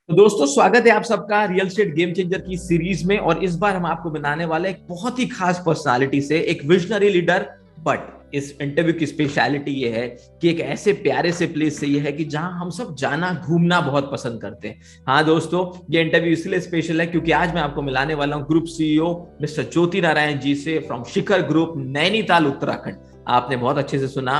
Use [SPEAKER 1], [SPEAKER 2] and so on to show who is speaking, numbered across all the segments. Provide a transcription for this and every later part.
[SPEAKER 1] तो दोस्तों, स्वागत है आप सबका रियल एस्टेट गेम चेंजर की सीरीज में। और इस बार हम आपको बनाने वाले एक बहुत ही खास पर्सनालिटी से, एक विजनरी लीडर। बट इस इंटरव्यू की स्पेशलिटी ये है कि एक ऐसे प्यारे से प्लेस से ये है कि जहां हम सब जाना घूमना बहुत पसंद करते हैं। हाँ दोस्तों, ये इंटरव्यू इसलिए स्पेशल है क्योंकि आज मैं आपको मिलाने वाला हूँ ग्रुप सीईओ मिस्टर ज्योति नारायण जी से, from Shikhar group, Nainital, Uttarakhand. आपने बहुत अच्छे से सुना,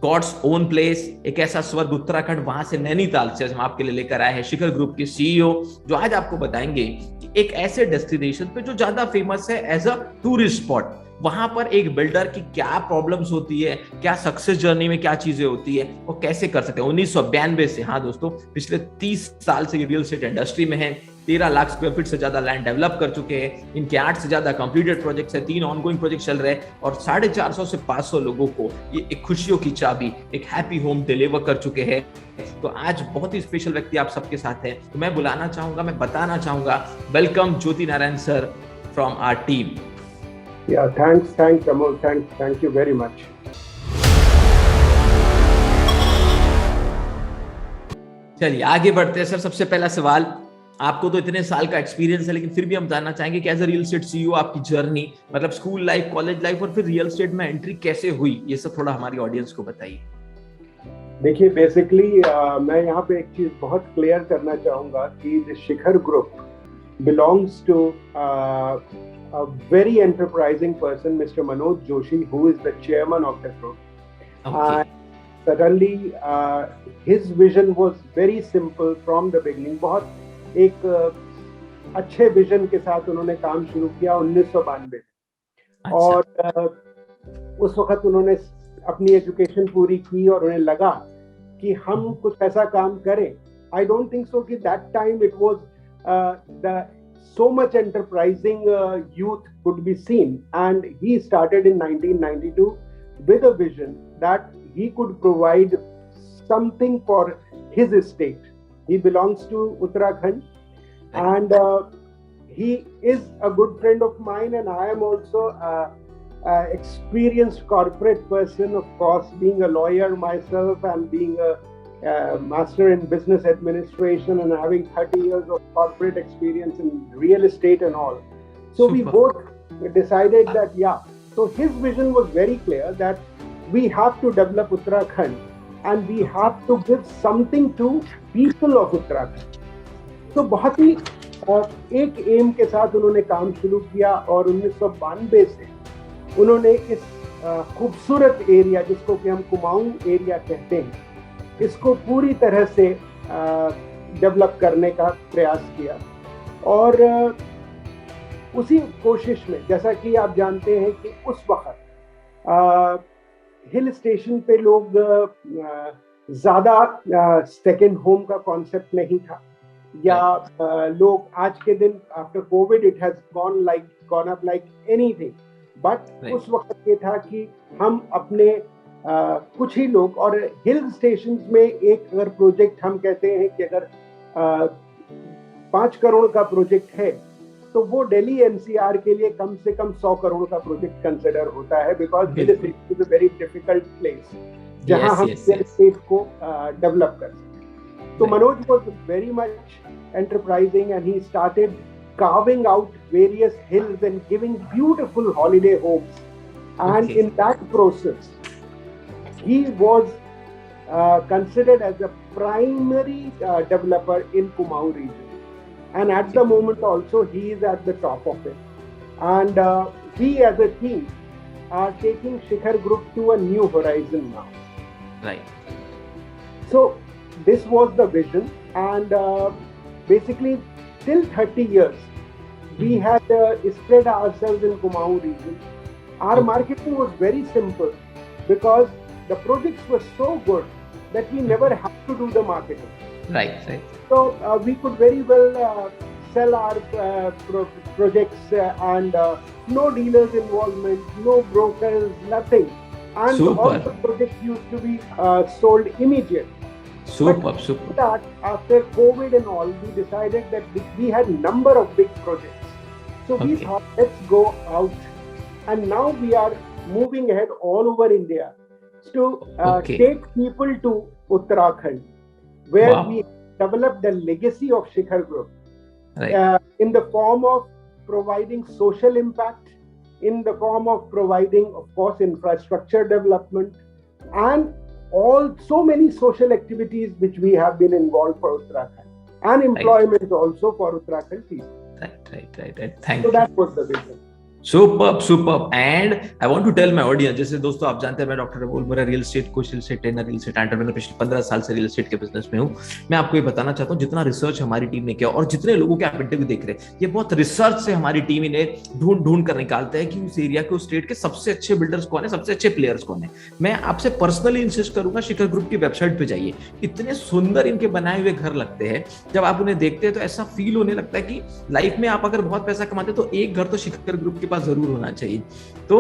[SPEAKER 1] गॉड्स ओन प्लेस, एक ऐसा स्वर्ग उत्तराखंड, वहां से नैनीताल से हम आपके लिए लेकर आए हैं शिखर ग्रुप के सीईओ, जो आज आपको बताएंगे कि एक ऐसे डेस्टिनेशन पे जो ज्यादा फेमस है एज अ टूरिस्ट स्पॉट, वहां पर एक बिल्डर की क्या प्रॉब्लम्स होती है, क्या सक्सेस जर्नी में क्या चीजें होती है, और कैसे कर सकते हैं। 1992 से, हाँ दोस्तों, पिछले 30 साल से ये रियल एस्टेट इंडस्ट्री में है। 13 लाख स्क्वायर फीट से ज्यादा लैंड डेवलप कर चुके हैं। इनके 8 से ज्यादा कंप्लीटेड प्रोजेक्ट्स है, 3 ऑनगोइंग प्रोजेक्ट चल रहे हैं, और 450 से 500 लोगों को ये एक खुशियों की चाबी, एक हैप्पी होम डिलीवर कर चुके हैं। तो आज बहुत ही स्पेशल व्यक्ति आप सबके साथ है, तो मैं बुलाना चाहूंगा, मैं बताना चाहूंगा, welcome Jyoti Narayan sir from our team.
[SPEAKER 2] Yeah, thanks, Amol. Thank you very much.
[SPEAKER 1] चलिए आगे बढ़ते हैं सर। सबसे पहला सवाल, आपको तो इतने साल का एक्सपीरियंस है, लेकिन फिर भी हम जानना चाहेंगे कि as a real estate CEO आपकी जर्नी, मतलब स्कूल लाइफ, कॉलेज लाइफ, और फिर रियल एस्टेट में एंट्री कैसे हुई, ये सब थोड़ा हमारी ऑडियंस को बताइए।
[SPEAKER 2] देखिए, बेसिकली मैं यहाँ पे एक चीज बहुत क्लियर करना चाहूंगा कि the Shikhar group belongs to a very enterprising person, Mr. Manoj Joshi, who is the chairman of the group.
[SPEAKER 1] Okay.
[SPEAKER 2] Suddenly, his vision was very simple from the beginning. बहुत एक अच्छे विजन के साथ उन्होंने काम शुरू किया 1992 में। और उस वक्त उन्होंने अपनी एजुकेशन पूरी की और उन्हें लगा कि हम कुछ ऐसा काम करें। I don't think so कि that time it was the so much enterprising youth could be seen, and he started in 1992 with a vision that he could provide something for his estate. He belongs to Uttarakhand, and he is a good friend of mine, and I am also a experienced corporate person, of course, being a lawyer myself and being a master in business administration and having 30 years of corporate experience in real estate and all. So Super. We both decided that, so his vision was very clear that we have to develop Uttarakhand and we have to give something to people of Uttarakhand. So बहुत ही एक M के साथ उन्होंने काम शुरू किया, और 1992 से उन्होंने इस खूबसूरत एरिया, जिसको कि हम कुमाऊं एरिया कहते हैं, इसको पूरी तरह से डेवलप करने का प्रयास किया। और उसी कोशिश में, जैसा कि आप जानते हैं कि उस वक्त हिल स्टेशन पे लोग ज़्यादा सेकेंड होम का कॉन्सेप्ट नहीं था, या लोग आज के दिन after Covid it has gone up like anything, but उस वक्त ये था कि हम अपने कुछ ही लोग, और हिल स्टेशंस में एक अगर प्रोजेक्ट हम कहते हैं कि अगर 5 करोड़ का प्रोजेक्ट है, तो वो दिल्ली एनसीआर के लिए कम से कम 100 करोड़ का प्रोजेक्ट कंसिडर होता है, because hill station is a very difficult place जहां हम रियल एस्टेट को डेवलप कर सकते। तो Manoj was very much enterprising, and he started carving out various hills and giving beautiful holiday homes. And in that process, he was considered as a primary developer in Kumaon region, and at the moment also he is at the top of it, and he as a team are taking Shikhar Group to a new horizon now.
[SPEAKER 1] Right. So
[SPEAKER 2] this was the vision, and basically till 30 years we had spread ourselves in Kumaon region. Our marketing was very simple because the projects were so good that we never had to do the marketing.
[SPEAKER 1] Right.
[SPEAKER 2] So we could very well sell our projects and no dealers involvement, no brokers, nothing. And
[SPEAKER 1] Super.
[SPEAKER 2] All the projects used to be sold immediately.
[SPEAKER 1] Super.
[SPEAKER 2] That after COVID and all, we decided that we had number of big projects. So we thought, let's go out. And now we are moving ahead all over India to take people to Uttarakhand, where we developed the legacy of Shikhar Group
[SPEAKER 1] Right.
[SPEAKER 2] in the form of providing social impact, in the form of providing, of course, infrastructure development, and all so many social activities which we have been involved for Uttarakhand, and employment also for Uttarakhand people.
[SPEAKER 1] Right. Thank
[SPEAKER 2] So
[SPEAKER 1] you.
[SPEAKER 2] that was the vision.
[SPEAKER 1] Super and I want to tell my audience, जैसे दोस्तों आप जानते हैं मैं doctor Amol Moriya, real estate coach, real estate trainer, real estate entrepreneur, पिछले 15 साल से real estate के बिजनेस में हूं। मैं आपको ये बताना चाहता हूं, जितना रिसर्च हमारी टीम ने किया और जितने लोगों के आप इंटरव्यू देख रहे हैं, ये बहुत रिसर्च से हमारी टीम इन्हें ढूंढ कर निकालते हैं कि उस एरिया के, उस स्टेट के सबसे अच्छे बिल्डर्स कौन है, सबसे अच्छे प्लेयर्स कौन है। मैं आपसे पर्सनली इंसिस्ट करूंगा, शिखर ग्रुप की वेबसाइट पे जाइए, इतने सुंदर इनके बनाए हुए घर लगते हैं। जब आप उन्हें देखते हैं तो ऐसा फील होने लगता है कि लाइफ में आप अगर बहुत पैसा कमाते तो एक घर तो शिखर ग्रुप के पास जरूर होना चाहिए। तो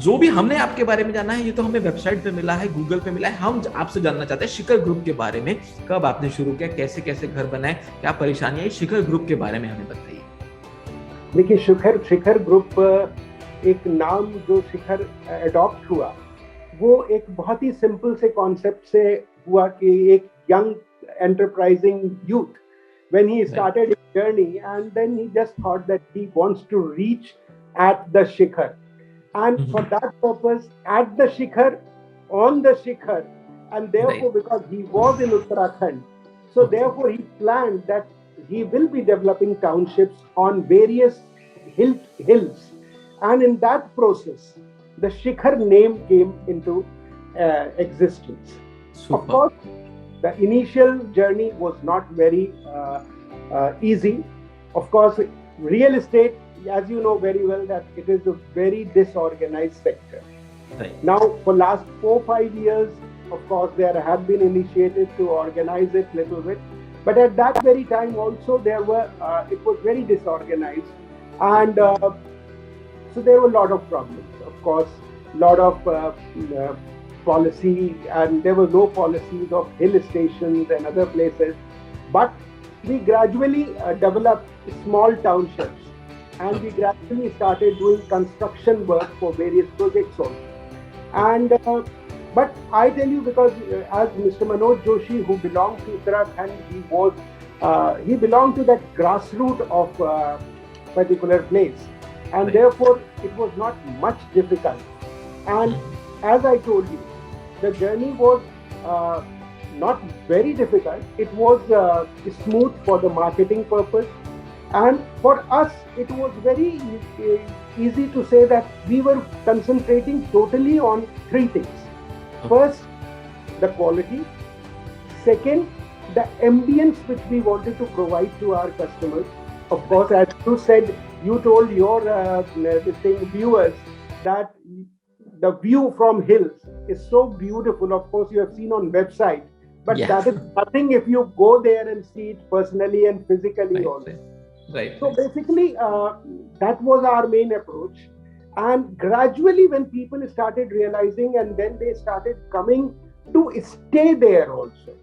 [SPEAKER 1] जो भी हमने आपके बारे में जाना है, ये तो हमें वेबसाइट पे मिला है, गूगल पे मिला है। हम आपसे जानना चाहते हैं शिखर ग्रुप के बारे में, कब आपने शुरू किया, कैसे कैसे घर बनाए, क्या परेशानी आई, शिखर ग्रुप के बारे में हमें बताइए।
[SPEAKER 2] देखिए, शिखर ग्रुप एक नाम जो शिखर अडॉप्ट हुआ, वो एक बहुत ही सिंपल से कॉन्सेप्ट से हुआ कि एक young enterprising youth, when he started his journey, and then he just thought that he wants to reach at the Shikhar, and for that purpose, at the Shikhar, on the Shikhar, and therefore because he was in Uttarakhand, so therefore he planned that he will be developing townships on various hills, and in that process the Shikhar name came into existence. Super. Of course, the initial journey was not very easy. Of course, real estate, as you know very well, that it is a very disorganized sector. Right. Now, for last 4-5 years, of course, there have been initiatives to organize it little bit, but at that very time also there were it was very disorganized, and so there were a lot of problems. Of course, lot of policy, and there were no policies of hill stations and other places, but we gradually developed small townships, and we gradually started doing construction work for various projects also. And but I tell you, because as Mr. Manoj Joshi, who belonged to Uttarakhand, he belonged to that grassroots of particular place, and therefore it was not much difficult. And as I told you, the journey was not very difficult. It was smooth for the marketing purpose, and for us it was very easy to say that we were concentrating totally on 3 things. First, the quality. Second, the ambience which we wanted to provide to our customers. Of course, as you said, you told your viewers that the view from hills is so beautiful. Of course, you have seen on website, but that is nothing if you go there and see it personally and physically also. Right. So basically, that was our main approach. And gradually, when people started realizing, and then they started coming to stay there also.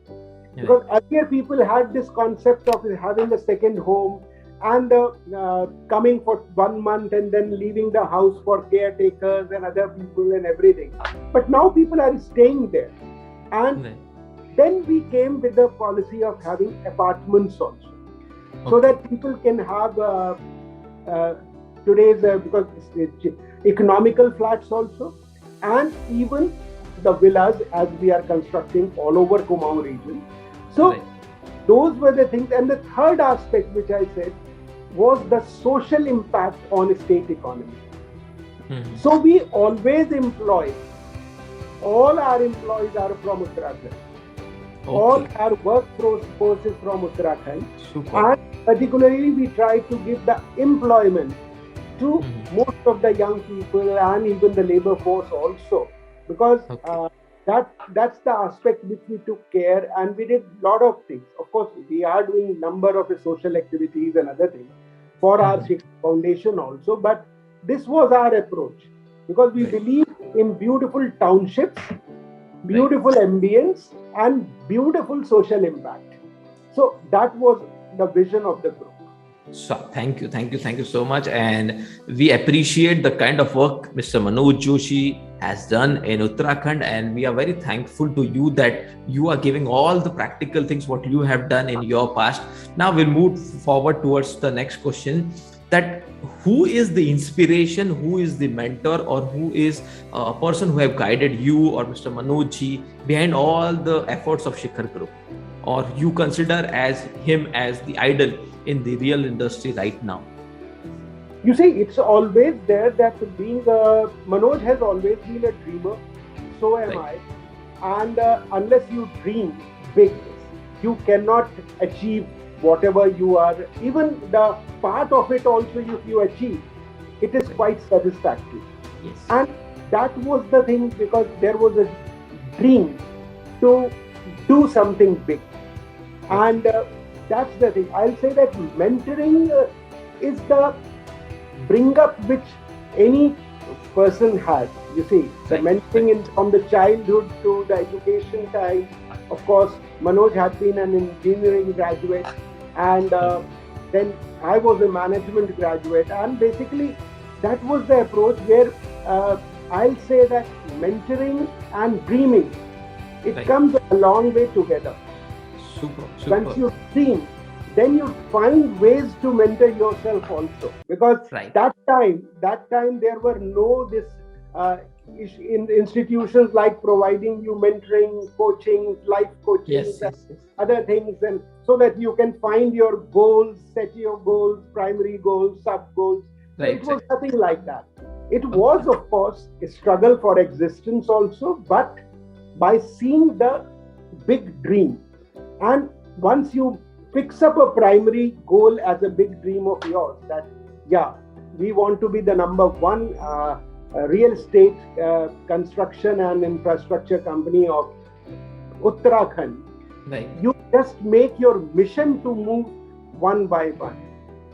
[SPEAKER 2] Because earlier people had this concept of having a second home, and coming for 1 month and then leaving the house for caretakers and other people and everything. But now people are staying there. And then we came with the policy of having apartments also. So that people can have today's because it's economical flats also, and even the villas as we are constructing all over Kumaon region. So those were the things. And the third aspect which I said was the social impact on state economy. So we always employ, all our employees are from Uttarakhand. All our workforce is from Uttarakhand. Super. And particularly we try to give the employment to most of the young people and even the labor force also, because that's the aspect which we took care, and we did a lot of things. Of course, we are doing number of social activities and other things for our foundation also, but this was our approach, because we believe in beautiful townships, beautiful ambience, and beautiful social impact. So that was the vision of the group.
[SPEAKER 1] So, thank you so much, and we appreciate the kind of work Mr. Manoj Joshi has done in Uttarakhand, and we are very thankful to you that you are giving all the practical things what you have done in your past. Now we'll move forward towards the next question, that who is the inspiration, who is the mentor, or who is a person who have guided you or Mr. Manoj ji behind all the efforts of Shikhar Group, or you consider as him as the idol in the real industry right now?
[SPEAKER 2] You see, it's always there that Manoj has always been a dreamer, so am
[SPEAKER 1] Right.
[SPEAKER 2] I. And unless you dream big, you cannot achieve whatever you are. Even the part of it also, if you achieve, it is quite satisfactory.
[SPEAKER 1] Yes.
[SPEAKER 2] And that was the thing, because there was a dream to do something big. And that's the thing. I'll say that mentoring is the bring up which any person has. You see, the
[SPEAKER 1] Right.
[SPEAKER 2] mentoring from the childhood to the education time. Of course, Manoj had been an engineering graduate, and then I was a management graduate, and basically that was the approach where I'll say that mentoring and dreaming, it
[SPEAKER 1] Right.
[SPEAKER 2] comes a long way together.
[SPEAKER 1] Super.
[SPEAKER 2] Once you dream, then you find ways to mentor yourself also, because
[SPEAKER 1] Right.
[SPEAKER 2] that time there were no this in institutions like providing you mentoring, coaching, life coaching,
[SPEAKER 1] Yes.
[SPEAKER 2] other things, and so that you can find your goals, set your goals, primary goals, sub goals. So
[SPEAKER 1] Right.
[SPEAKER 2] it was nothing like that. It was, of course, a struggle for existence also, but by seeing the big dream, and once you fix up a primary goal as a big dream of yours, that yeah, we want to be the number one real estate construction and infrastructure company of Uttarakhand,
[SPEAKER 1] Right.
[SPEAKER 2] you just make your mission to move one by one.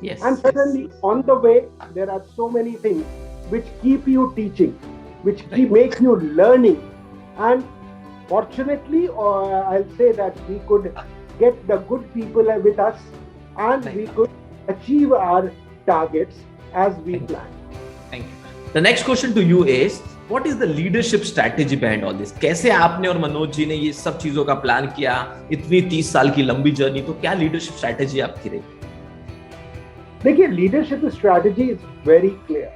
[SPEAKER 1] Yes.
[SPEAKER 2] And suddenly on the way, there are so many things which keep you teaching, which make you learning. And fortunately, I'll say that we could get the good people with us, and we could achieve our targets as we planned.
[SPEAKER 1] Thank you. The next question to you is, what is the leadership strategy behind all this? कैसे आपने और मनोज जी ने ये सब चीजों का plan किया? इतनी 30 साल की लंबी जर्नी, तो क्या लीडरशिप स्ट्रैटेजी आपकी रही?
[SPEAKER 2] देखिए, leadership strategy is very clear,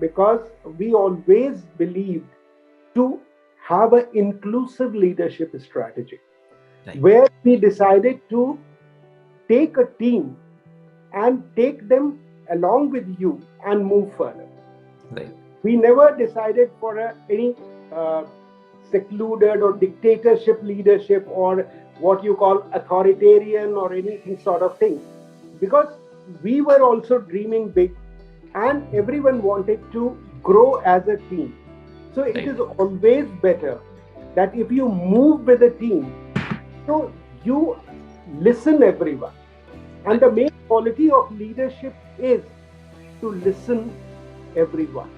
[SPEAKER 2] because we always believed to have an inclusive leadership strategy, where we decided to take a team and take them along with you and move further.
[SPEAKER 1] Right.
[SPEAKER 2] We never decided for any secluded or dictatorship leadership, or what you call authoritarian or anything sort of thing, because we were also dreaming big, and everyone wanted to grow as a team. So it is always better that if you move with a team, so you listen everyone. And the main quality of leadership is to listen everyone.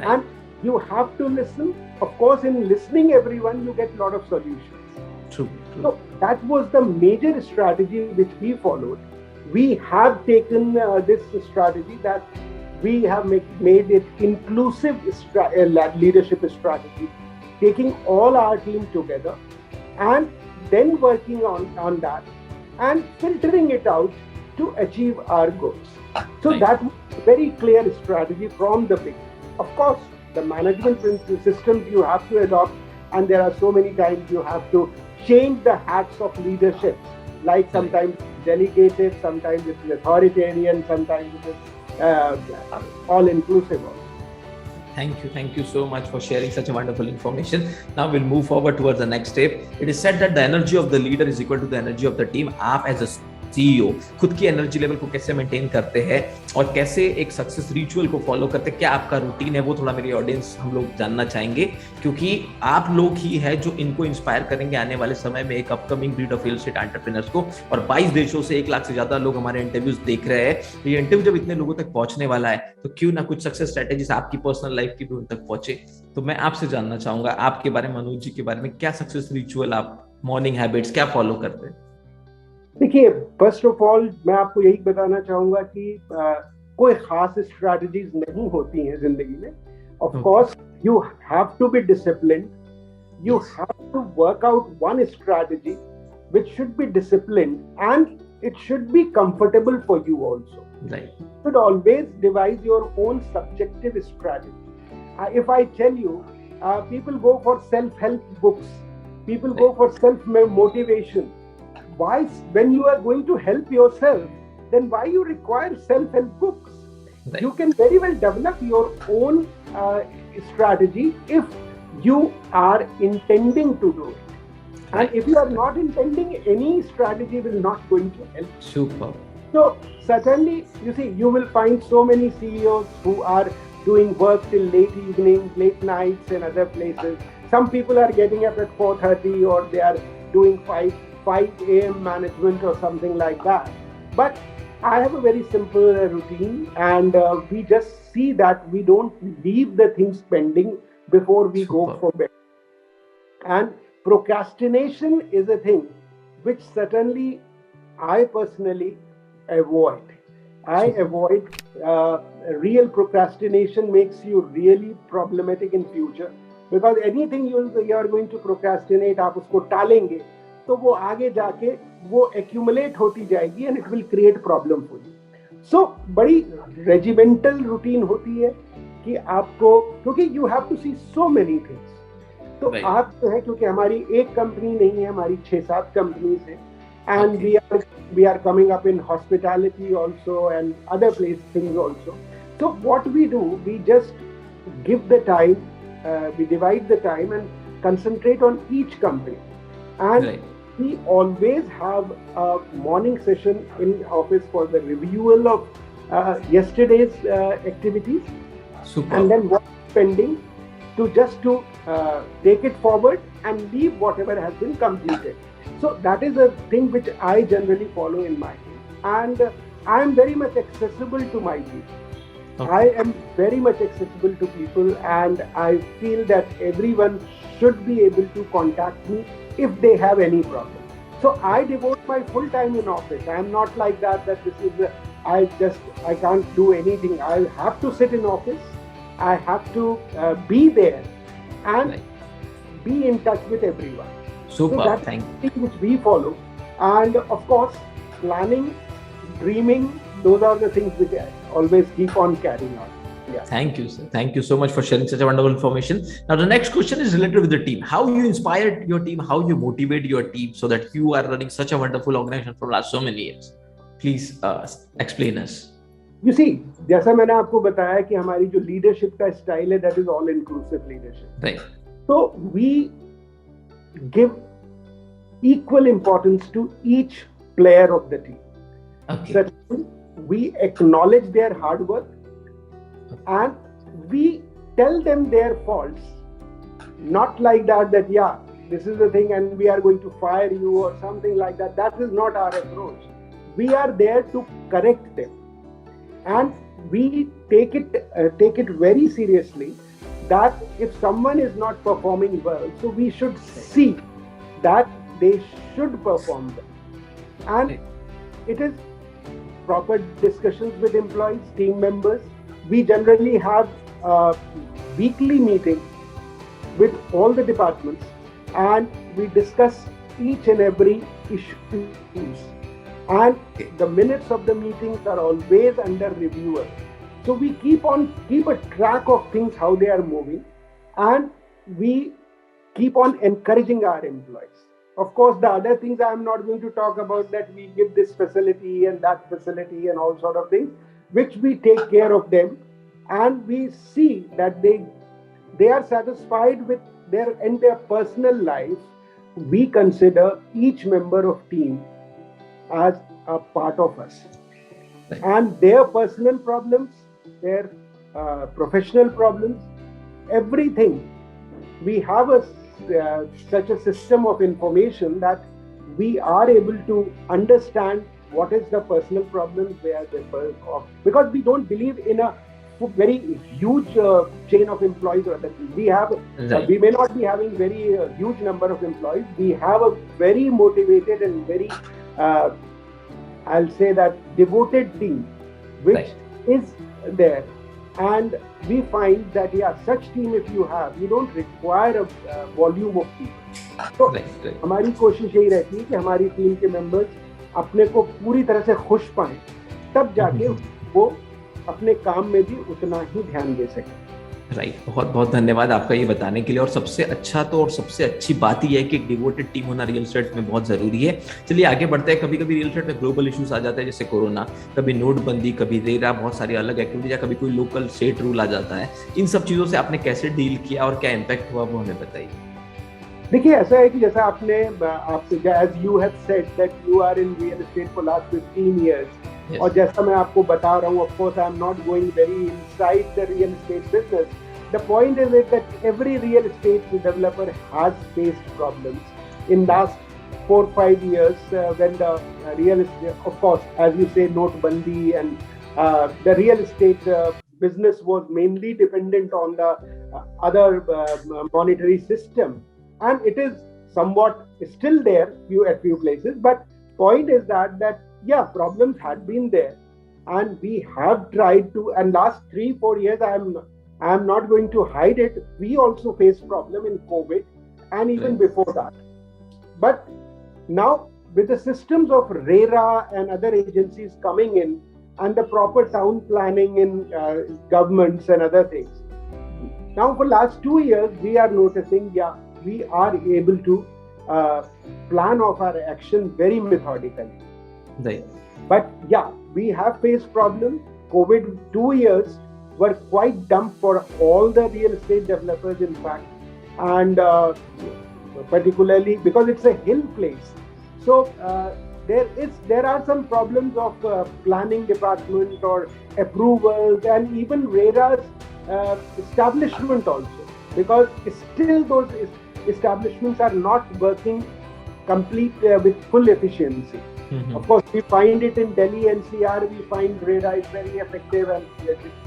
[SPEAKER 2] And you have to listen. Of course, in listening everyone, you get a lot of solutions.
[SPEAKER 1] True.
[SPEAKER 2] So that was the major strategy which we followed. We have taken this strategy, that we have made it inclusive leadership strategy, taking all our team together and then working on that and filtering it out to achieve our goals. So that was a very clear strategy from the beginning. Of course, the management systems you have to adopt, and there are so many times you have to change the hats of leadership, like sometimes delegated, sometimes it is authoritarian, sometimes it is all-inclusive.
[SPEAKER 1] Thank you so much for sharing such a wonderful information. Now we'll move forward towards the next step. It is said that the energy of the leader is equal to the energy of the team. आप as a CEO खुद की energy level को कैसे maintain करते हैं और कैसे एक सक्सेस रिचुअल को फॉलो करते हैं, क्या आपका रूटीन है, वो थोड़ा मेरी ऑडियंस हम लोग जानना चाहेंगे, क्योंकि आप लोग ही है जो इनको इंस्पायर करेंगे आने वाले समय में एक upcoming breed of real estate entrepreneurs को। और 22 देशों से 1 लाख से ज्यादा लोग हमारे इंटरव्यूज देख रहे हैं, तो ये इंटरव्यू जब इतने लोगों तक पहुंचने वाला है, तो क्यों ना कुछ सक्सेस स्ट्रेटेजीज आपकी पर्सनल लाइफ की भी उन तक पहुंचे। तो मैं आपसे जानना चाहूंगा आपके बारे में, मनोज जी के बारे में, क्या सक्सेस रिचुअल आप, मॉर्निंग हैबिट्स क्या फॉलो करते हैं?
[SPEAKER 2] देखिए, फर्स्ट ऑफ ऑल मैं आपको यही बताना चाहूंगा कि कोई खास स्ट्रैटेजीज नहीं होती हैं जिंदगी में. Of course you have to be disciplined. You have to work out one strategy which should be disciplined and it should be comfortable for you also.
[SPEAKER 1] Right.
[SPEAKER 2] You should always devise your own subjective strategy. If I tell you, people go for self-help books, people go for self-motivation. Why, when you are going to help yourself, then why you require self-help books?
[SPEAKER 1] Right.
[SPEAKER 2] You can very well develop your own strategy if you are intending to do it. And if you are not intending, any strategy will not going to help.
[SPEAKER 1] Super.
[SPEAKER 2] So certainly, you see, you will find so many CEOs who are doing work till late evenings, late nights and other places. Some people are getting up at 4:30 or they are doing 5 a.m. management or something like that. But I have a very simple routine, and we just see that we don't leave the things pending before we go for bed. And procrastination is a thing which certainly I personally avoid. I avoid real procrastination makes you really problematic in future, because anything you are going to procrastinate, आप उसको टालेंगे तो वो आगे जाके वो accumulate होती जाएगी and it will create problem for you. So बड़ी regimental routine होती है कि आपको, क्योंकि you have to see so many things. तो आप जो है, क्योंकि हमारी एक कंपनी नहीं है, हमारी 6-7 कंपनीज है, and we are coming up in hospitality also and other place things also. So what we do, we just give the time, we divide the time and concentrate on each company. And we always have a morning session in office for the reviewal of yesterday's activities.
[SPEAKER 1] Super.
[SPEAKER 2] And then what's pending to just to take it forward and leave whatever has been completed. So that is a thing which I generally follow in my team. And I am very much accessible to my team. Okay. I am very much accessible to people, and I feel that everyone should be able to contact me if they have any problem. So I devote my full time in office. I am not like that this is I can't do anything. I have to sit in office. I have to be there and be in touch with everyone.
[SPEAKER 1] Super.
[SPEAKER 2] So that's the thing which we follow. And of course, planning, dreaming, those are the things which I always keep on carrying on. Yeah.
[SPEAKER 1] Thank you, sir. Thank you so much for sharing such a wonderful information. Now, the next question is related with the team. How you inspired your team, how you motivate your team so that you are running such a wonderful organization for last so many years. Please explain us.
[SPEAKER 2] You see, जैसा मैंने आपको बताया कि हमारी जो leadership का style है, that is all inclusive leadership.
[SPEAKER 1] Right.
[SPEAKER 2] So we give equal importance to each player of the team.
[SPEAKER 1] Okay.
[SPEAKER 2] Certainly, we acknowledge their hard work and we tell them their faults. Not like that yeah, this is the thing and we are going to fire you or something like that. That is not our approach. We are there to correct them. And we take it very seriously that if someone is not performing well, so we should see that they should perform well. And it is proper discussions with employees, team members. We generally have a weekly meeting with all the departments and we discuss each and every issue. And the minutes of the meetings are always under reviewer. So we keep a track of things, how they are moving, and we keep on encouraging our employees. Of course, the other things I am not going to talk about, that we give this facility and that facility and all sort of things, which we take care of them, and we see that they are satisfied with their personal life. We consider each member of team as a part of us. Right. And their personal problems, their professional problems, everything. We have such a system of information that we are able to understand what is the personal problems, because we don't believe in a very huge chain of employees or other things. We may not be having very huge number of employees. We have a very motivated and very uh, I'll say that devoted team which is there, and we find that such team if you have, you don't require a volume of people. तो हमारी कोशिश यही रहती है कि हमारी team के members अपने को पूरी तरह से खुश पाएं, तब जाके वो अपने काम में भी उतना ही ध्यान दे सकें।
[SPEAKER 1] राइट, बहुत बहुत धन्यवाद आपका ये बताने के लिए। और सबसे अच्छा तो और सबसे अच्छी बात ही है कि एक डिवोटेड टीम होना रियल एस्टेट में बहुत जरूरी है। चलिए आगे बढ़ते हैं। कभी कभी रियल एस्टेट में ग्लोबल इश्यूज आ जाते हैं, जैसे कोरोना, कभी नोटबंदी, कभी रेरा, बहुत सारी अलग एक्टिविटी, या कभी कोई लोकल स्टेट रूल आ जाता है। इन सब चीजों से आपने कैसे डील किया और क्या इम्पैक्ट हुआ वो हमें बताइए।
[SPEAKER 2] देखिए, ऐसा है कि जैसा आपने as you have said that you are in real estate for last 15 years, और जैसा मैं आपको बता रहा हूँ, of course I am not going very inside the real estate business. The point is that every real estate developer has faced problems in last 4-5 years when the real estate, of course, as you say, notebandi, and the real estate business was mainly dependent on the other monetary system, and it is somewhat still there at few places. But point is that problems had been there, and we have tried to. And last 3-4 years, I am not going to hide it. We also faced problem in COVID and even before that. But now with the systems of RERA and other agencies coming in, and the proper town planning in governments and other things, now for last 2 years we are noticing we are able to plan of our action very methodically.
[SPEAKER 1] Right.
[SPEAKER 2] But we have faced problem. COVID 2 years were quite dumb for all the real estate developers, in fact, and particularly because it's a hill place. So there are some problems of planning department or approvals, and even RERA's establishment also, because still those establishments are not working complete with full efficiency. Mm-hmm. Of course, we find it in Delhi NCR, we find RERA is very effective and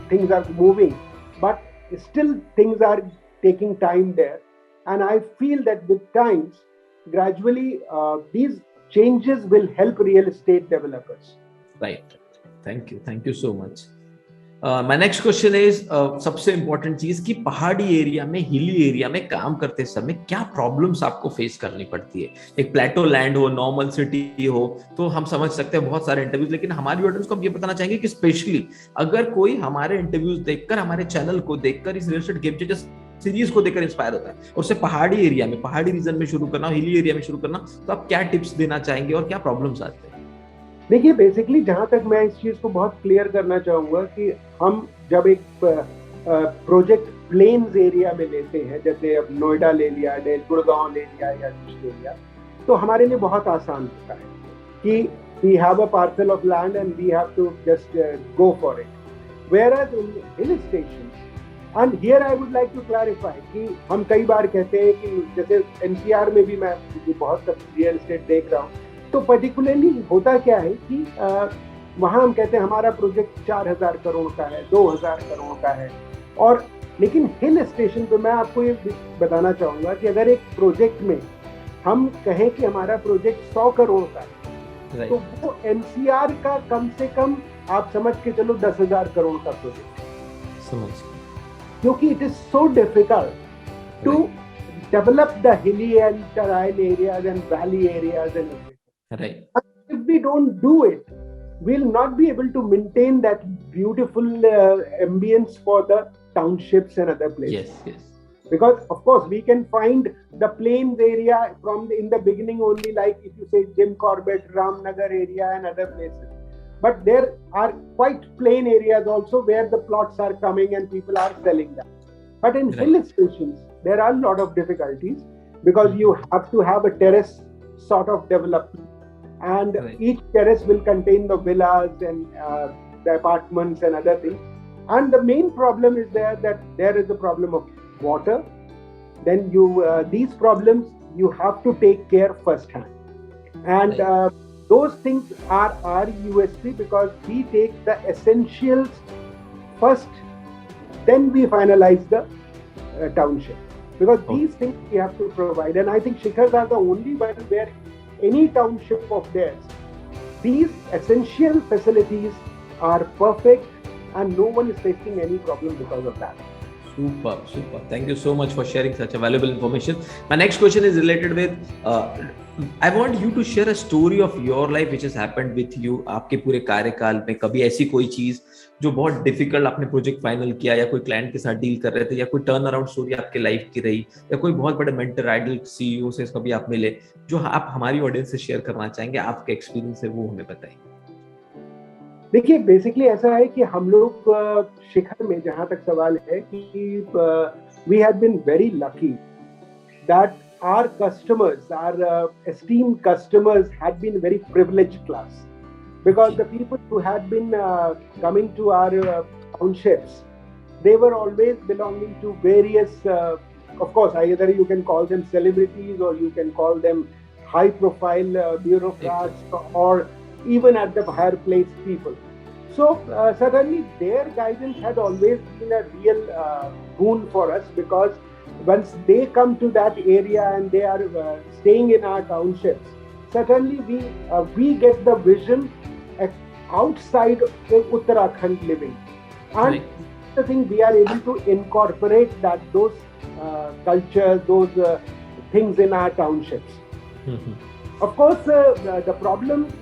[SPEAKER 2] things are moving, but still things are taking time there. And I feel that with times, gradually, these changes will help real estate developers.
[SPEAKER 1] Right. Thank you so much. My next question is, सबसे important चीज कि पहाड़ी area में, हिली area में काम करते समय क्या प्रॉब्लम्स आपको फेस करनी पड़ती है। एक प्लेटो लैंड हो, नॉर्मल सिटी हो, तो हम समझ सकते हैं बहुत सारे इंटरव्यूज, लेकिन हमारी ऑडियंस को हम ये बताना चाहेंगे कि स्पेशली अगर कोई हमारे इंटरव्यूज देखकर, हमारे चैनल को देखकर, इस real estate game changer series को देखकर इंस्पायर होता है और उसे पहाड़ी एरिया में, पहाड़ी रीजन में शुरू करना, हिली एरिया में शुरू करना, तो आप क्या टिप्स देना चाहेंगे और क्या प्रॉब्लम्स आते हैं?
[SPEAKER 2] देखिए, बेसिकली जहां तक मैं इस चीज को बहुत क्लियर करना चाहूंगा कि हम जब एक प्रोजेक्ट प्लेन्स एरिया में लेते हैं, जैसे अब नोएडा ले लिया, गुड़गांव ले लिया या कुछ ले लिया, तो हमारे लिए बहुत आसान होता है कि we have a parcel of land and we have to just go for it. Whereas in hill station, and here I would like to clarify कि हम कई बार कहते हैं कि जैसे एनसीआर में भी मैं बहुत रियल एस्टेट देख रहा हूँ, तो पर्टिकुलरली होता क्या है कि वहाँ हम कहते हैं हमारा प्रोजेक्ट 4000 करोड़ का है, 2000 करोड़ का है, और लेकिन हिल स्टेशन पे मैं आपको ये बताना चाहूँगा कि अगर एक प्रोजेक्ट में हम कहें कि हमारा प्रोजेक्ट 100 करोड़ का है, तो वो एनसीआर का कम से कम आप समझ के चलो 10,000 करोड़ का प्रोजेक्ट
[SPEAKER 1] समझ,
[SPEAKER 2] क्योंकि it is so difficult to develop the hilly and tribal areas and valley areas and
[SPEAKER 1] right.
[SPEAKER 2] If we don't do it, we'll not be able to maintain that beautiful ambience for the townships and other places.
[SPEAKER 1] Yes.
[SPEAKER 2] Because of course we can find the plains area in the beginning only, like if you say Jim Corbett, Ramnagar area and other places. But there are quite plain areas also where the plots are coming and people are selling them. But in hill stations, there are a lot of difficulties because you have to have a terrace sort of development. And each terrace will contain the villas and the apartments and other things. And the main problem is that there is a problem of water. Then these problems you have to take care firsthand. And those things are our USP because we take the essentials first, then we finalize the township. Because these things we have to provide. And I think Shikhars are the only one where any township of theirs these essential facilities are perfect and no one is facing any problem because of that.
[SPEAKER 1] Super. Thank you so much for sharing such a valuable information. My next question is related with, I want you to share a story of your life which has happened with you. आपके पूरे कार्यकाल में कभी ऐसी कोई चीज जो बहुत डिफिकल्ट आपने प्रोजेक्ट फाइनल किया, या कोई क्लाइंट के साथ डील कर रहे थे, या कोई टर्न अराउंड स्टोरी आपके लाइफ की रही, या कोई बहुत बड़े मेंटर आइडल सीईओ से कभी आप मिले, जो आप हमारी ऑडियंस से शेयर करना चाहेंगे, आपके एक्सपीरियंस है वो हमें बताइए.
[SPEAKER 2] देखिए, बेसिकली ऐसा है कि हम लोग शिखर में, जहां तक सवाल है कि we have been very lucky that our customers, our esteemed customers had been very privileged class, because the people who had been coming to our townships, they were always belonging to various, of course, either you can call them celebrities or you can call them high profile bureaucrats, or even at the higher placed people. So certainly their guidance had always been a real boon for us, because once they come to that area and they are staying in our townships, certainly we get the vision outside Uttarakhand living, and the thing we are able to incorporate those cultures, those things in our townships. Of course, the problems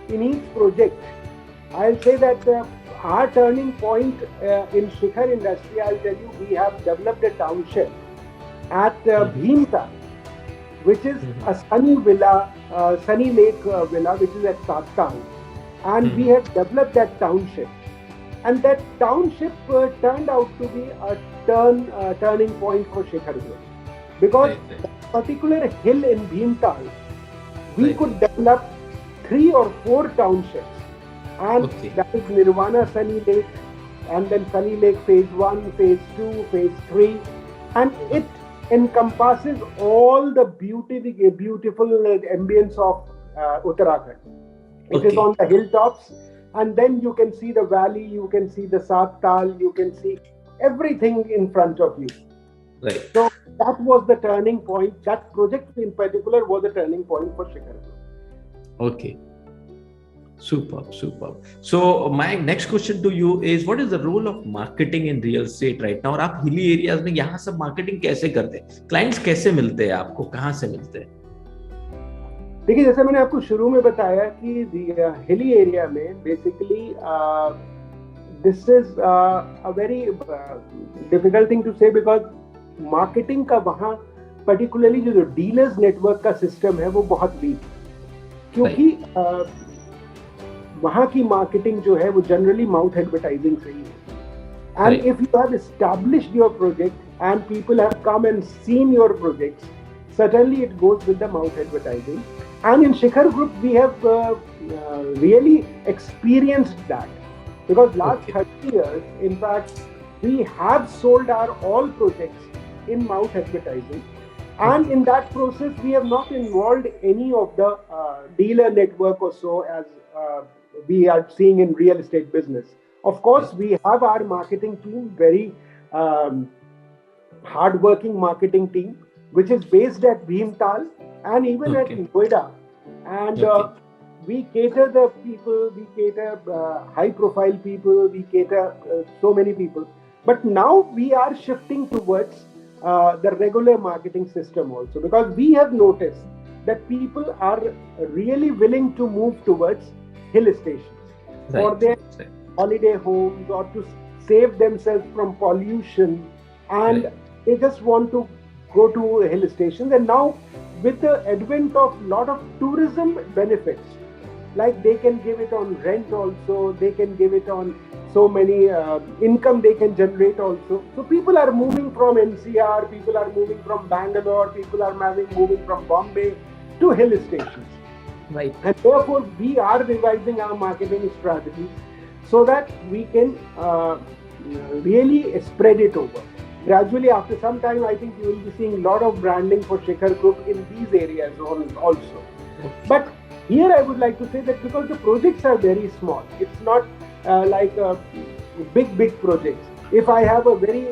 [SPEAKER 2] in each project, I'll say that our turning point in Shikhar industry, I'll tell you, we have developed a township at Bhimtal, which is a sunny villa, sunny lake villa, which is at Satkal, and we have developed that township, and that township turned out to be a turning point for Shikhar Group, because that particular hill in Bhimtal, we could develop 3 or 4 townships, and that is Nirvana Sunny Lake, and then Sunny Lake Phase 1, Phase 2, Phase 3, and it encompasses all the beautiful ambience of Uttarakhand. It is on the hilltops, and then you can see the valley, you can see the Satkal, you can see everything in front of you.
[SPEAKER 1] Right.
[SPEAKER 2] So that was the turning point. That project in particular was a turning point for Shikhar Group.
[SPEAKER 1] Okay. Superb. So my next question to you is, what is the role of marketing in real estate right now? और आप hilly areas में यहाँ सब marketing कैसे करते हैं? Clients कैसे मिलते हैं आपको, कहाँ से मिलते हैं?
[SPEAKER 2] देखिए, जैसे मैंने आपको शुरू में बताया कि हिली एरिया में basically this is a very difficult thing to say, because marketing का वहाँ पर्टिकुलरली जो डीलर्स नेटवर्क का सिस्टम है वो बहुत वीक, क्योंकि वहाँ की मार्केटिंग जो है वो जनरली माउथ एडवर्टाइजिंग से ही है. And if you have established your project and people have come and seen your projects, certainly it goes with the mouth advertising. And in Shikhar Group we have really experienced that, because last 30 years, in fact, we have sold our all projects in mouth advertising, and in that process we have not involved any of the dealer network or so, as we are seeing in real estate business. Of course, we have our marketing team, very hard-working marketing team, which is based at Bhimtal and even at Noida. And we cater the people, we cater high-profile people, we cater so many people. But now we are shifting towards the regular marketing system also, because we have noticed that people are really willing to move towards hill stations for their holiday homes, or to save themselves from pollution, and they just want to go to hill stations. And now with the advent of lot of tourism benefits, like they can give it on rent also, they can give it on so many income they can generate also. So people are moving from NCR, people are moving from Bangalore, people are moving from Bombay to hill stations.
[SPEAKER 1] Right.
[SPEAKER 2] And therefore we are revising our marketing strategies so that we can really spread it over. Gradually, after some time, I think you will be seeing a lot of branding for Shikhar Group in these areas also. But here I would like to say that because the projects are very small, it's not like big projects. If I have a very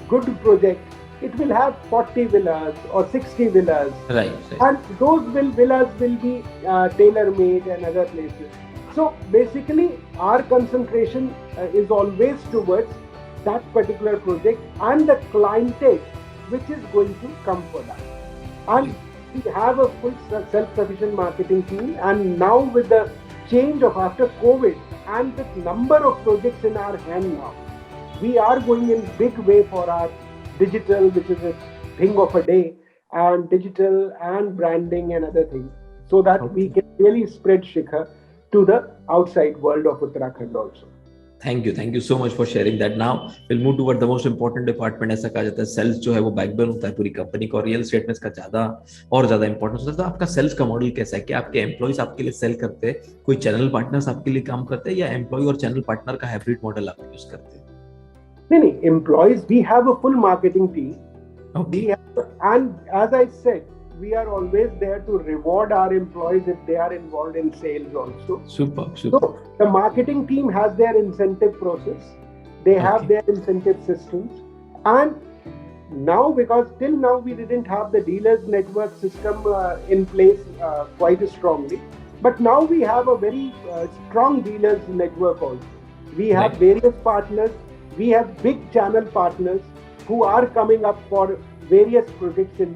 [SPEAKER 2] good project it will have 40 villas or 60 villas.
[SPEAKER 1] Right.
[SPEAKER 2] And those villas will be tailor-made and other places. So basically, our concentration is always towards that particular project and the clientele which is going to come for that. And we have a full self-sufficient marketing team, and now with the change of after COVID and the number of projects in our hand now, we are going in big way for our digital, which is a thing of a day, and digital and branding and other things, so that we can really spread Shikhar to the outside world of Uttarakhand also.
[SPEAKER 1] Thank you so much for sharing that. Now we'll move toward the most important department. ऐसा कहा जाता है sales जो है वो backbone होता है पूरी कंपनी का, और रियल एस्टेट में इसका ज्यादा इंपॉर्टेंस होता है। तो आपका सेल्स का मॉडल कैसा है? क्या आपके एम्प्लॉइज आपके लिए सेल करते हैं, कोई चैनल पार्टनर्स आपके लिए काम करते हैं, या एम्प्लॉय और चैनल पार्टनर का हाइब्रिड मॉडल आप यूज करते हैं?
[SPEAKER 2] नहीं, employees we have a full marketing team, and as I said, we are always there to reward our employees if they are involved in sales also.
[SPEAKER 1] Super.
[SPEAKER 2] So the marketing team has their incentive process. They have their incentive systems. And now, because till now we didn't have the dealers network system in place quite strongly. But now we have a very strong dealers network also. We have various partners. We have big channel partners who are coming up for various projects in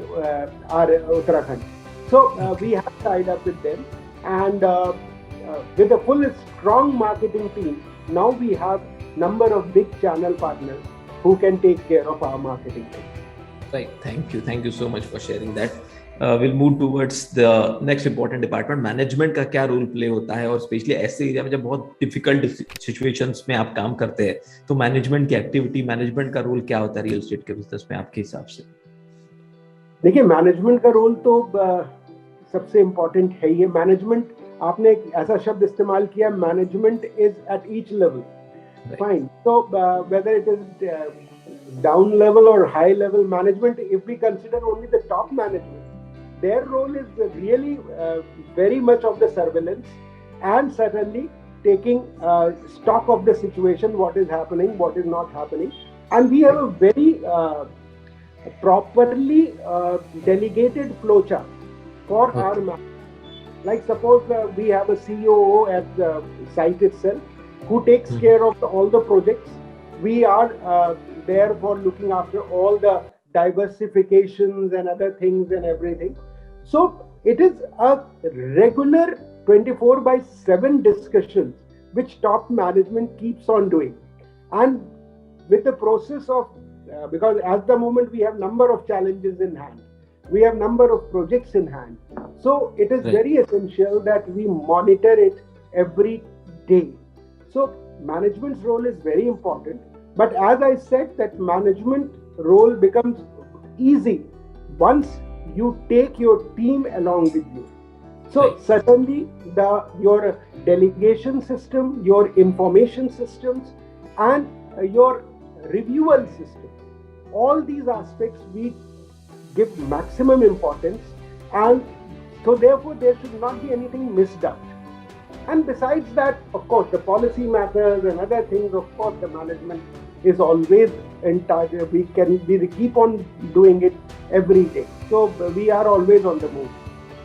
[SPEAKER 2] our Uttarakhand. So we have tied up with them, and with a full strong marketing team, now we have number of big channel partners who can take care of our marketing team.
[SPEAKER 1] Right. Thank you so much for sharing that. We'll move towards the next important department. Management का क्या role play होता है, और specially ऐसे area में जब बहुत difficult situations में आप काम करते हैं, तो मैनेजमेंट की एक्टिविटी, मैनेजमेंट का रोल क्या होता है रियल एस्टेट के बिजनेस में आपके हिसाब से?
[SPEAKER 2] देखिए, मैनेजमेंट का रोल तो सबसे इम्पोर्टेंट है। ये मैनेजमेंट, आपने एक ऐसा शब्द इस्तेमाल किया, management is at each level, fine. so whether it is down level or high level management, if we consider only the top management, their role is really very much of the surveillance and certainly taking stock of the situation, what is happening, what is not happening. And we have a very properly delegated flowchart for our management. Like suppose we have a COO at the site itself who takes care of all the projects. We are there for looking after all the diversifications and other things and everything. So it is a regular 24/7 discussions which top management keeps on doing. And with the process of because at the moment we have number of challenges in hand, we have number of projects in hand, so it is very essential that we monitor it every day. So management's role is very important, but as I said, that management role becomes easy once you take your team along with you. So certainly your delegation system, your information systems, and your reviewer system, all these aspects we give maximum importance, and so therefore there should not be anything missed out. And besides that, of course, the policy matters and other things, of course, the management is always in touch. We keep on doing it every day. So we are always on the move.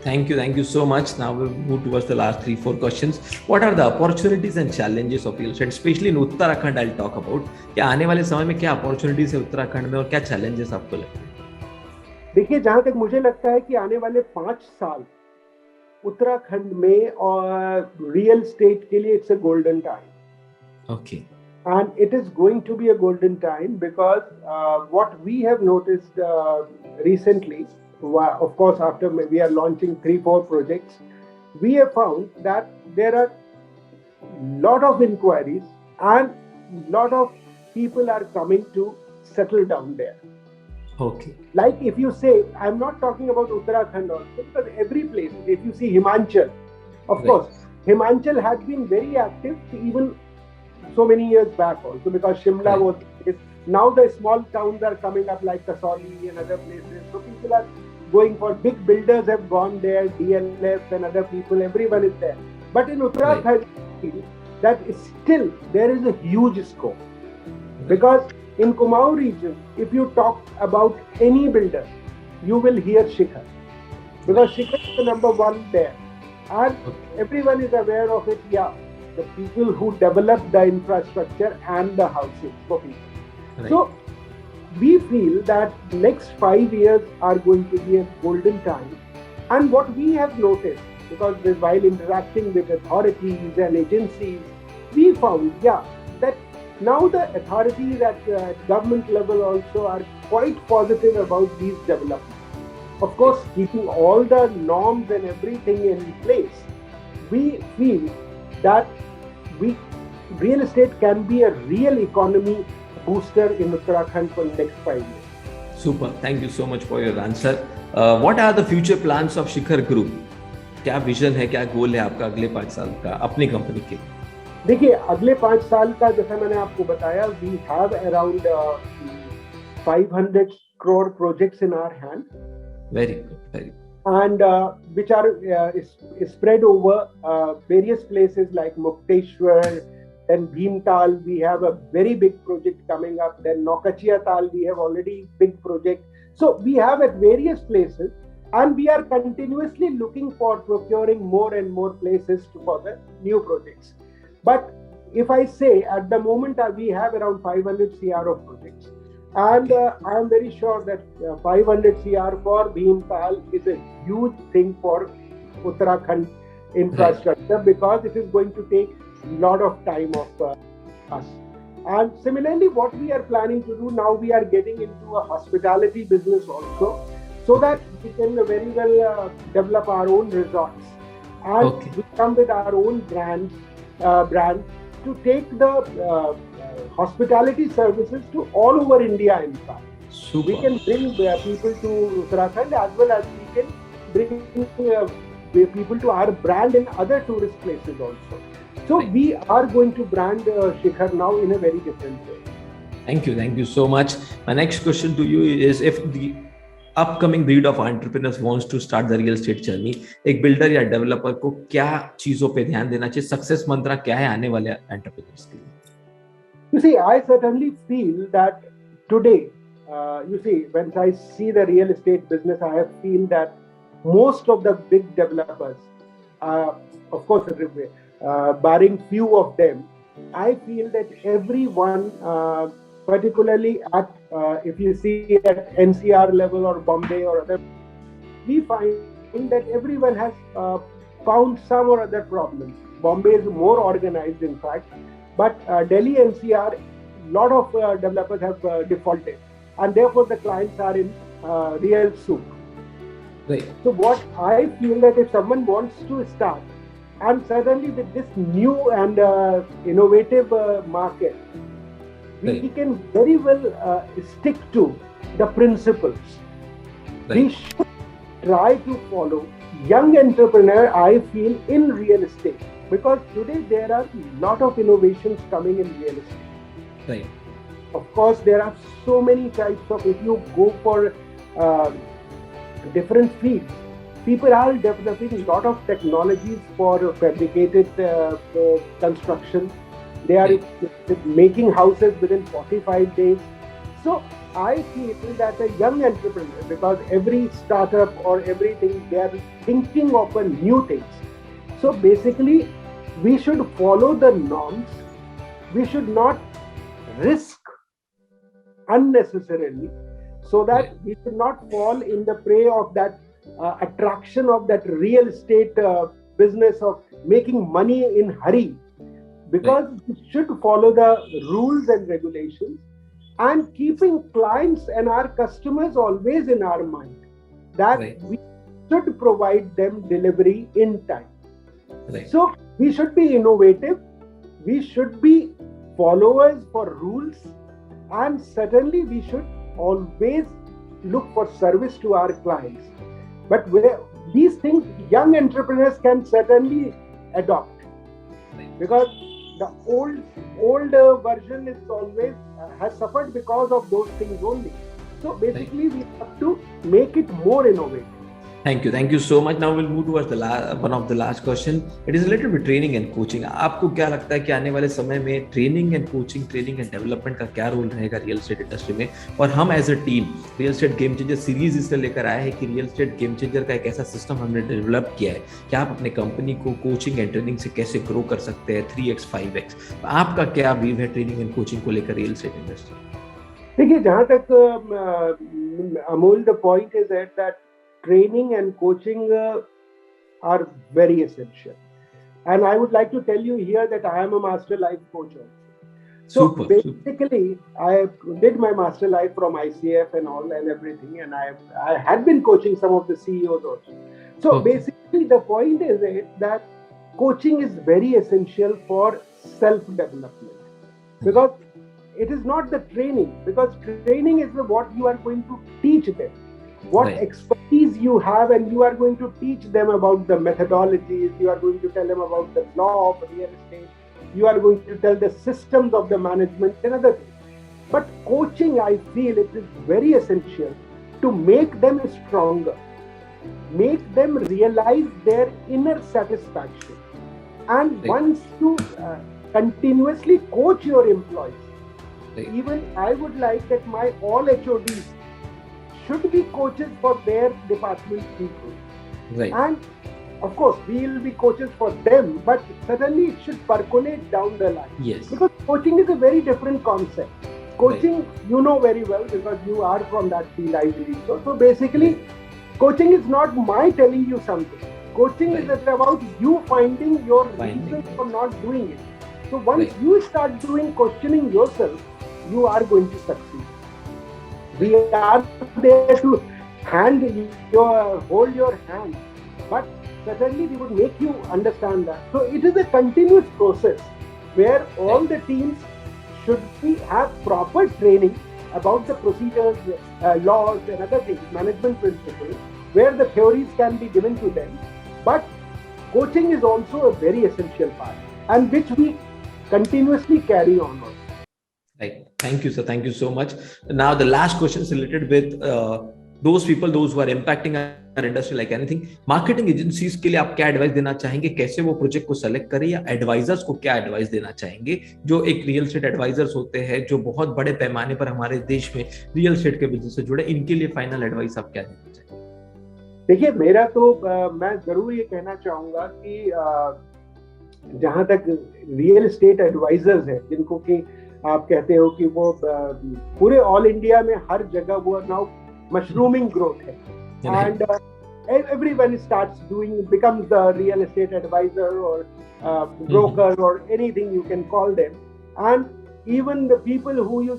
[SPEAKER 1] Thank you so much. Now we'll move towards the last 3-4 questions. What are the opportunities and challenges of real estate, especially in Uttarakhand? I'll talk about. क्या आने वाले समय में क्या opportunities है उत्तराखंड में, और क्या challenges आपको लगते हैं?
[SPEAKER 2] देखिए, जहाँ तक मुझे लगता है कि आने वाले 5 साल उत्तराखंड में और रियल एस्टेट के लिए it's a golden time.
[SPEAKER 1] Okay.
[SPEAKER 2] And it is going to be a golden time because what we have noticed recently, of course, after we are launching 3-4 projects, we have found that there are lot of inquiries and lot of people are coming to settle down there.
[SPEAKER 1] Okay.
[SPEAKER 2] Like if you say, I'm not talking about Uttarakhand also, because every place, if you see Himachal, of course, Himachal had been very active even so many years back also, because Shimla was, now the small towns are coming up like Kasauli and other places, so people are going for, big builders have gone there, DLF and other people, everyone is there. But in Uttarakhand, that is still, there is a huge scope, because In Kumaon region, if you talk about any builder, you will hear Shikhar. Because Shikhar is the number one there. And everyone is aware of it, yeah. The people who develop the infrastructure and the housing for people. Right. So, we feel that next 5 years are going to be a golden time. And what we have noticed, because while interacting with authorities and agencies, we found, that now the authorities at government level also are quite positive about these developments. Of course, keeping all the norms and everything in place, we feel that real estate can be a real economy booster in Uttarakhand for the next 5 years.
[SPEAKER 1] Super. Thank you so much for your answer. What are the future plans of Shikhar Group? क्या vision है, क्या गोल है आपका अगले 5 साल का अपनी company के?
[SPEAKER 2] देखिए, अगले 5 साल का जैसा मैंने आपको बताया, we have around 500 crore projects in our hand.
[SPEAKER 1] Very good, very good.
[SPEAKER 2] And which are spread over various places like Mukteshwar, then Bhimtal, we have a very big project coming up. Then Nokachiatal, we have already big project. So we have at various places, and we are continuously looking for procuring more and more places for the new projects. But if I say at the moment we have around 500 CR of projects, and I am very sure that 500 CR for Bhimtal is a huge thing for Uttarakhand infrastructure, because it is going to take a lot of time of us. And similarly, what we are planning to do now, we are getting into a hospitality business also, so that we can very well develop our own resorts, and we come with our own brand to take the hospitality services to all over India. In fact, we can bring people to Uttarakhand, as well as we can bring people to our brand in other tourist places also. So we are going to brand Shikhar now in a very different way.
[SPEAKER 1] Thank you so much. My next question to you is, if the upcoming breed of entrepreneurs wants to start the real estate journey, एक builder या developer को क्या चीजों पे ध्यान देना चाहिए? Success mantra क्या है आने वाले entrepreneurs के लिए?
[SPEAKER 2] You see, I certainly feel that today, when I see the real estate business, I feel that most of the big developers, of course, barring few of them, I feel that everyone, particularly at, if you see at NCR level or Bombay or other, we find that everyone has found some or other problems. Bombay is more organized, in fact, but Delhi NCR, lot of developers have defaulted, and therefore the clients are in real soup.
[SPEAKER 1] Right.
[SPEAKER 2] So what I feel that if someone wants to start, and certainly with this new and innovative market, we can very well stick to the principles. We should try to follow young entrepreneur, I feel, in real estate, because today there are a lot of innovations coming in real estate.
[SPEAKER 1] Right.
[SPEAKER 2] Of course, there are so many types of, if you go for different fields, people are developing a lot of technologies for fabricated construction. They are making houses within 45 days. So I feel that a young entrepreneur, because every startup or everything, they are thinking of a new things. So basically, we should follow the norms. We should not risk unnecessarily, so that we should not fall in the prey of that attraction of that real estate business of making money in hurry, because we should follow the rules and regulations, and keeping clients and our customers always in our mind, that we should provide them delivery in time. So we should be innovative, we should be followers for rules, and certainly we should always look for service to our clients. But where these things young entrepreneurs can certainly adopt, because the old version is always has suffered because of those things only. So basically, we have to make it more innovative.
[SPEAKER 1] Thank you so much. Now we'll move towards one of the last question. It is related with training and coaching. आपको क्या लगता है कि आने वाले समय में training and coaching, training and development का क्या रोल रहेगा रियल एस्टेट इंडस्ट्री में? और हम as a team real estate game changer series इसलिए लेकर आए हैं कि रियल एस्टेट गेम चेंजर का एक ऐसा सिस्टम हमने डेवलप किया है कि आप अपने कंपनी को कोचिंग एंड ट्रेनिंग से कैसे ग्रो कर सकते हैं 3x 5x. आपका क्या व्यू है ट्रेनिंग एंड कोचिंग को लेकर रियल एस्टेट इंडस्ट्री?
[SPEAKER 2] देखिए, जहां तक Amol, the point is that training and coaching are very essential, and I would like to tell you here that I am a master life coach also. So basically I did my master life from ICF and all and everything, and I had been coaching some of the CEOs also. So basically the point is that coaching is very essential for self development, because it is not the training, because training is what you are going to teach them, what expertise you have, and you are going to teach them about the methodologies, you are going to tell them about the law of real estate, you are going to tell the systems of the management and other things. But coaching, I feel it is very essential to make them stronger, make them realize their inner satisfaction. And once you continuously coach your employees, even I would like that my all HODs should be coaches for their department people. And of course, we will be coaches for them, but certainly it should percolate down the line. Because coaching is a very different concept. Coaching, you know very well, because you are from that field, I believe. So basically, coaching is not my telling you something. Coaching is about you finding your reasons for not doing it. So once you start questioning yourself, you are going to succeed. We are there to hold your hand, but certainly we would make you understand that. So it is a continuous process where all the teams should have proper training about the procedures, laws and other things, management principles, where the theories can be given to them. But coaching is also a very essential part, and which we continuously carry on.
[SPEAKER 1] Right. Thank you, sir. Thank you so much. Now, the last question is related with those people, those who are impacting our industry like anything. Marketing agencies के लिए आप क्या advice देना चाहेंगे? कैसे वो project को select करें, या एडवाइजर्स को क्या एडवाइस देना चाहेंगे जो एक रियल एस्टेट एडवाइजर्स होते हैं, जो बहुत बड़े पैमाने पर हमारे देश में रियल एस्टेट के बिजनेस से जुड़े, इनके लिए फाइनल एडवाइस आप क्या देना चाहेंगे?
[SPEAKER 2] देखिए, मेरा तो मैं जरूर ये कहना चाहूंगा कि जहां तक रियल एस्टेट एडवाइजर्स है, जिनको कि आप कहते हो कि वो पूरे ऑल इंडिया में हर जगह वो नाउ मशरूमिंग ग्रोथ है, and everyone starts becomes the real estate advisor or broker or anything you can call them, and even the people who you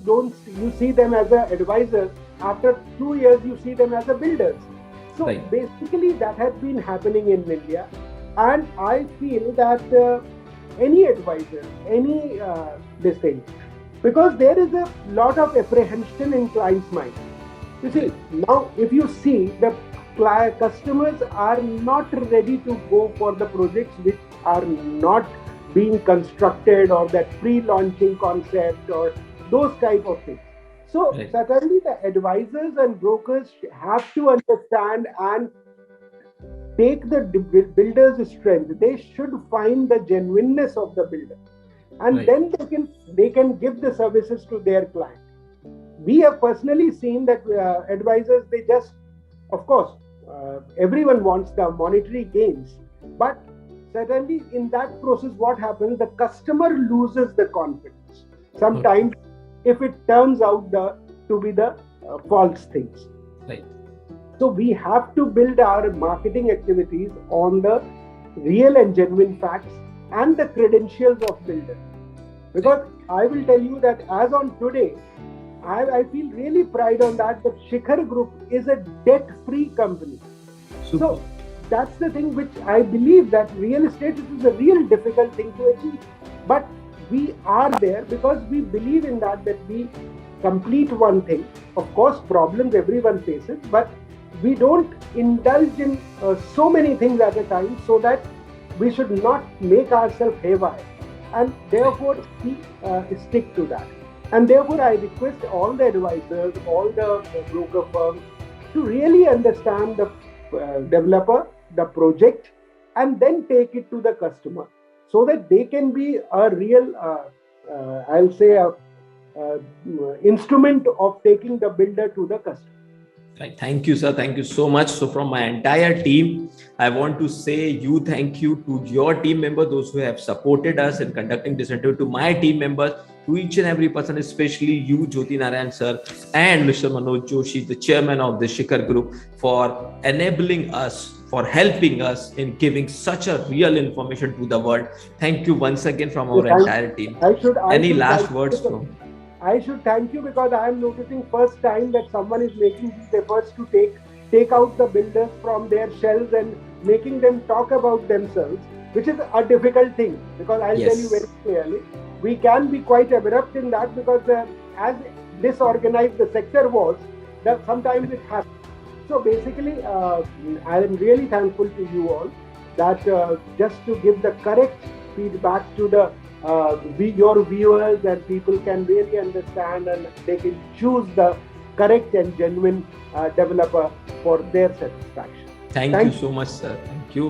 [SPEAKER 2] see them as an advisor, after 2 years you see them as a builders. So basically that has been happening in India, and I feel that any advisor, any this thing, because there is a lot of apprehension in client's mind. You see, now if you see, the customers are not ready to go for the projects which are not being constructed, or that pre-launching concept or those type of things. So certainly the advisors and brokers have to understand and take the builder's strength. They should find the genuineness of the builder, and then they can give the services to their client. We have personally seen that advisors, they just, of course, everyone wants the monetary gains, but certainly in that process what happens, the customer loses the confidence sometimes if it turns out to be the false things. So we have to build our marketing activities on the real and genuine facts and the credentials of builders. Because I will tell you that as on today, I feel really pride on that Shikhar Group is a debt-free company. So that's the thing which I believe that real estate is a real difficult thing to achieve. But we are there because we believe in that we complete one thing. Of course, problems everyone faces, but we don't indulge in so many things at a time, so that we should not make ourselves haywire. And therefore, we stick to that. And therefore, I request all the advisors, all the broker firms to really understand the developer, the project, and then take it to the customer, so that they can be a real, I'll say, instrument of taking the builder to the customer.
[SPEAKER 1] Right. Thank you, sir. Thank you so much. So from my entire team, I want to say thank you to your team members, those who have supported us in conducting this interview, to my team members, to each and every person, especially you, Jyoti Narain sir, and Mr. Manoj Joshi, the chairman of the Shikhar Group, for enabling us, for helping us in giving such a real information to the world. Thank you once again from our entire team. Any last words from?
[SPEAKER 2] I should thank you, because I am noticing first time that someone is making these efforts to take out the builders from their shells and making them talk about themselves, which is a difficult thing, because I'll tell you very clearly, we can be quite abrupt in that, because as disorganized the sector was, that sometimes it happens. So basically, I am really thankful to you all that just to give the correct feedback to the your viewers, and people can really understand and they can choose the correct and genuine developer for their satisfaction.
[SPEAKER 1] Thank you so much, sir. Thank you.